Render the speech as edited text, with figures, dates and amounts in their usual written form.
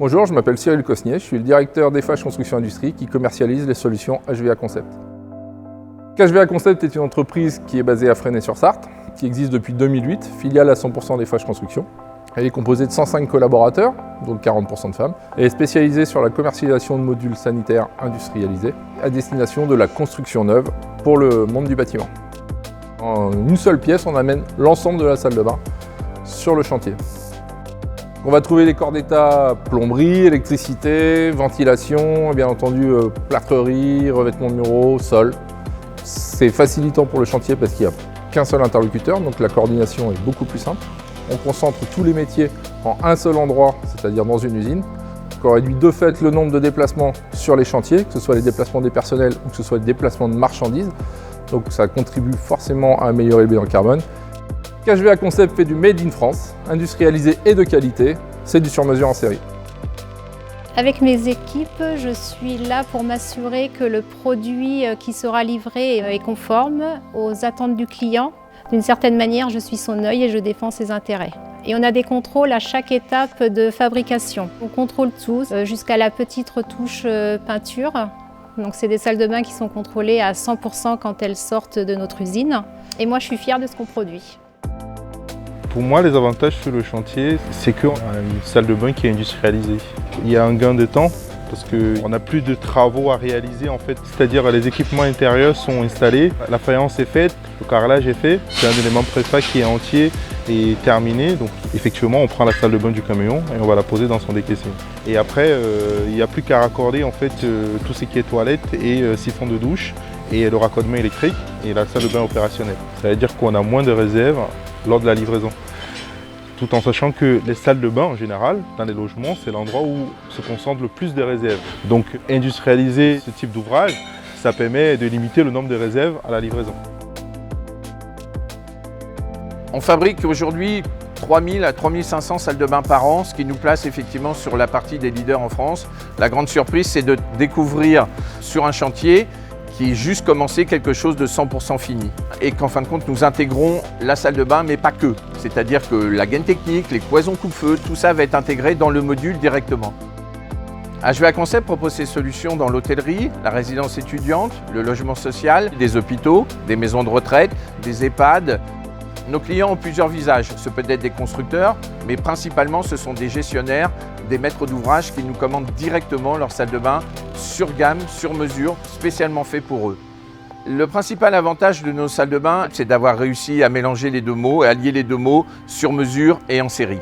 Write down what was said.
Bonjour, je m'appelle Cyril Cosnier, je suis le directeur d'Eiffage Construction Industrie qui commercialise les solutions HVA Concept. HVA Concept est une entreprise qui est basée à Fresnay-sur-Sarthe, qui existe depuis 2008, filiale à 100% d'Eiffage Construction. Elle est composée de 105 collaborateurs, dont 40% de femmes, et est spécialisée sur la commercialisation de modules sanitaires industrialisés à destination de la construction neuve pour le monde du bâtiment. En une seule pièce, on amène l'ensemble de la salle de bain sur le chantier. On va trouver les corps d'état plomberie, électricité, ventilation, bien entendu plâtrerie, revêtement de muraux, sol. C'est facilitant pour le chantier parce qu'il n'y a qu'un seul interlocuteur, donc la coordination est beaucoup plus simple. On concentre tous les métiers en un seul endroit, c'est-à-dire dans une usine. On réduit de fait le nombre de déplacements sur les chantiers, que ce soit les déplacements des personnels ou que ce soit les déplacements de marchandises. Donc ça contribue forcément à améliorer le bilan carbone. HVA Concept fait du Made in France, industrialisé et de qualité, c'est du sur-mesure en série. Avec mes équipes, je suis là pour m'assurer que le produit qui sera livré est conforme aux attentes du client. D'une certaine manière, je suis son œil et je défends ses intérêts. Et on a des contrôles à chaque étape de fabrication. On contrôle tout, jusqu'à la petite retouche peinture. Donc c'est des salles de bain qui sont contrôlées à 100% quand elles sortent de notre usine. Et moi, je suis fière de ce qu'on produit. Pour moi, les avantages sur le chantier, c'est qu'on a une salle de bain qui est industrialisée. Il y a un gain de temps parce qu'on n'a plus de travaux à réaliser en fait. C'est-à-dire les équipements intérieurs sont installés, la faïence est faite, le carrelage est fait. C'est un élément préfac qui est entier et terminé. Donc effectivement, on prend la salle de bain du camion et on va la poser dans son décaissé. Et après, il n'y a plus qu'à raccorder en fait tout ce qui est toilette et siphon de douche et le raccordement électrique et la salle de bain opérationnelle. Ça veut dire qu'on a moins de réserves lors de la livraison. Tout en sachant que les salles de bain en général, dans les logements, c'est l'endroit où se concentre le plus de réserves. Donc industrialiser ce type d'ouvrage, ça permet de limiter le nombre de réserves à la livraison. On fabrique aujourd'hui 3000 à 3500 salles de bain par an, ce qui nous place effectivement sur la partie des leaders en France. La grande surprise, c'est de découvrir sur un chantier qui est juste commencé quelque chose de 100% fini. Et qu'en fin de compte, nous intégrons la salle de bain, mais pas que. C'est-à-dire que la gaine technique, les cloisons coupe-feu, tout ça va être intégré dans le module directement. HVA Concept propose ses solutions dans l'hôtellerie, la résidence étudiante, le logement social, des hôpitaux, des maisons de retraite, des EHPAD. Nos clients ont plusieurs visages. Ce peut être des constructeurs, mais principalement ce sont des gestionnaires, des maîtres d'ouvrage qui nous commandent directement leur salle de bain sur gamme, sur mesure, spécialement fait pour eux. Le principal avantage de nos salles de bain, c'est d'avoir réussi à mélanger les deux mots et allier les deux mots sur mesure et en série.